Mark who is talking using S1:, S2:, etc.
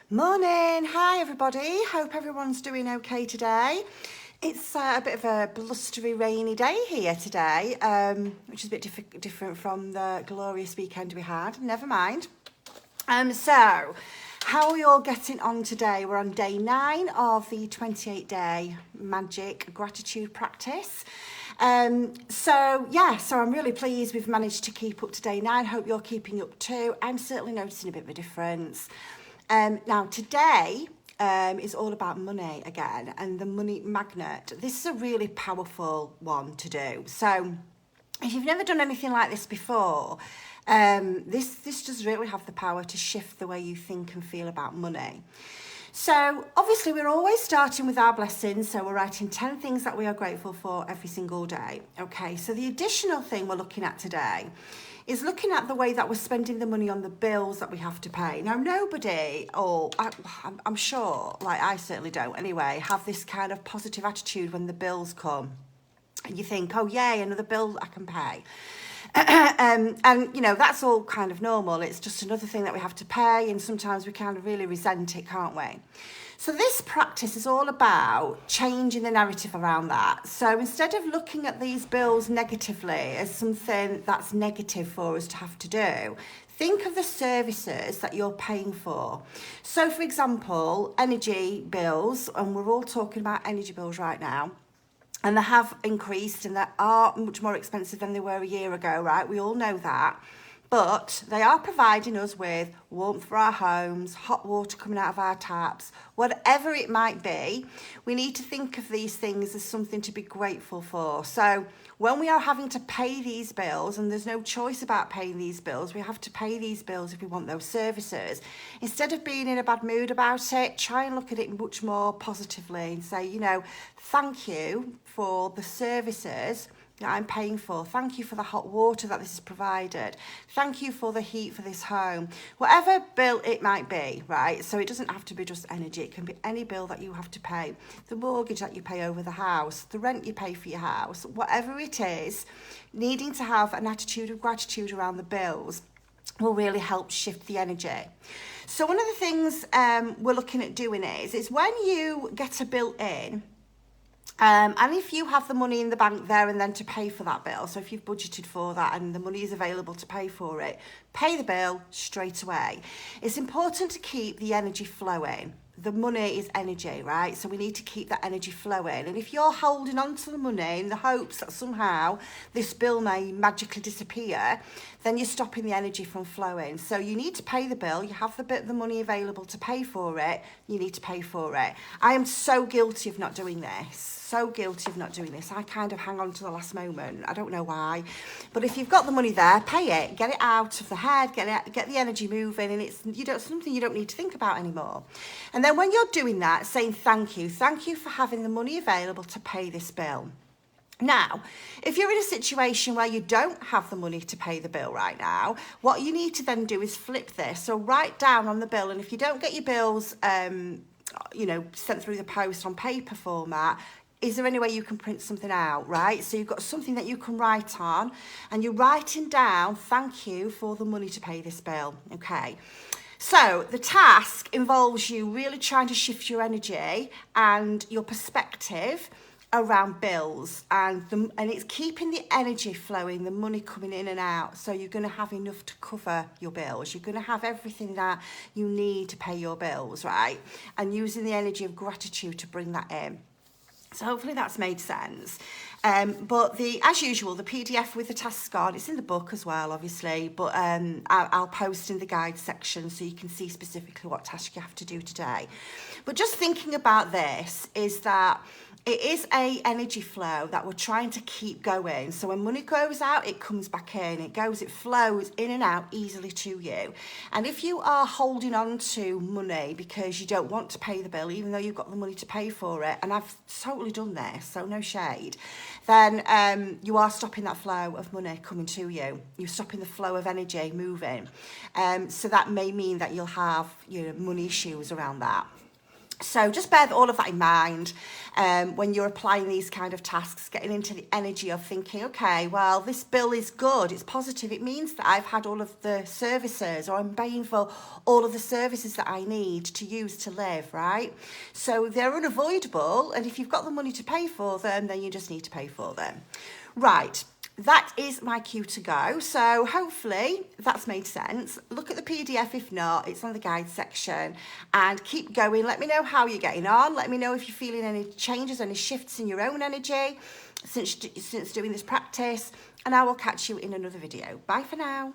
S1: Morning, hi everybody. Hope everyone's doing okay today. It's a bit of a blustery, rainy day here today, which is a bit different from the glorious weekend we had. Never mind. So, how are we all getting on today? We're on day 9 of the 28-day magic gratitude practice. So I'm really pleased we've managed to keep up to day 9. Hope you're keeping up too. I'm certainly noticing a bit of a difference. Now today is all about money again, and the money magnet. This is a really powerful one to do. So if you've never done anything like this before, this does really have the power to shift the way you think and feel about money. So obviously we're always starting with our blessings, so we're writing 10 things that we are grateful for every single day. Okay, so the additional thing we're looking at today is looking at the way that we're spending the money on the bills that we have to pay. Now, nobody, I'm sure, like I certainly don't anyway, have this kind of positive attitude when the bills come. And you think, oh, yay, another bill I can pay. And, you know, that's all kind of normal. It's just another thing that we have to pay, and sometimes we kind of really resent it, can't we? So this practice is all about changing the narrative around that. So instead of looking at these bills negatively as something that's negative for us to have to do, think of the services that you're paying for. So, for example, energy bills, and we're all talking about energy bills right now, and they have increased and they are much more expensive than they were a year ago, right? We all know that. But they are providing us with warmth for our homes, hot water coming out of our taps, whatever it might be. We need to think of these things as something to be grateful for. So when we are having to pay these bills, and there's no choice about paying these bills, we have to pay these bills if we want those services. Instead of being in a bad mood about it, try and look at it much more positively and say, you know, thank you for the services that I'm paying for. Thank you for the hot water that this has provided. Thank you for the heat for this home. Whatever bill it might be, right? So it doesn't have to be just energy. It can be any bill that you have to pay. The mortgage that you pay over the house, the rent you pay for your house, whatever it is, needing to have an attitude of gratitude around the bills will really help shift the energy. So one of the things we're looking at doing is when you get a bill in, and if you have the money in the bank there and then to pay for that bill, so if you've budgeted for that and the money is available to pay for it, pay the bill straight away. It's important to keep the energy flowing. The money is energy, right? So we need to keep that energy flowing. And if you're holding on to the money in the hopes that somehow this bill may magically disappear, then you're stopping the energy from flowing. So you need to pay the bill. You have the money available to pay for it. You need to pay for it. I am so guilty of not doing this. So guilty of not doing this. I kind of hang on to the last moment. I don't know why. But if you've got the money there, pay it. Get it out of the head. Get the energy moving, and it's something you don't need to think about anymore. And then when you're doing that, saying thank you for having the money available to pay this bill. Now, if you're in a situation where you don't have the money to pay the bill right now, what you need to then do is flip this. So write down on the bill, and if you don't get your bills, sent through the post on paper format, is there any way you can print something out, right? So you've got something that you can write on, and you're writing down, thank you for the money to pay this bill, okay? So the task involves you really trying to shift your energy and your perspective around bills, and it's keeping the energy flowing, the money coming in and out. So you're going to have enough to cover your bills. You're going to have everything that you need to pay your bills, right? And using the energy of gratitude to bring that in. So hopefully that's made sense. But as usual, the PDF with the tasks on, it's in the book as well, obviously, but I'll post in the guide section so you can see specifically what task you have to do today. But just thinking about this is that it is a energy flow that we're trying to keep going. So when money goes out, it comes back in. It flows in and out easily to you. And if you are holding on to money because you don't want to pay the bill, even though you've got the money to pay for it, and I've totally done this, so no shade, then you are stopping that flow of money coming to you. You're stopping the flow of energy moving. So that may mean that you'll have money issues around that. So just bear all of that in mind when you're applying these kind of tasks, getting into the energy of thinking, okay, well, this bill is good, it's positive, it means that I've had all of the services, or I'm paying for all of the services that I need to use to live, right? So they're unavoidable, and if you've got the money to pay for them, then you just need to pay for them. Right. That is my cue to go. So hopefully that's made sense. Look at the PDF if not, it's on the guide section, and keep going. Let me know how you're getting on. Let me know if you're feeling any changes, any shifts in your own energy since doing this practice, and I will catch you in another video. Bye for now.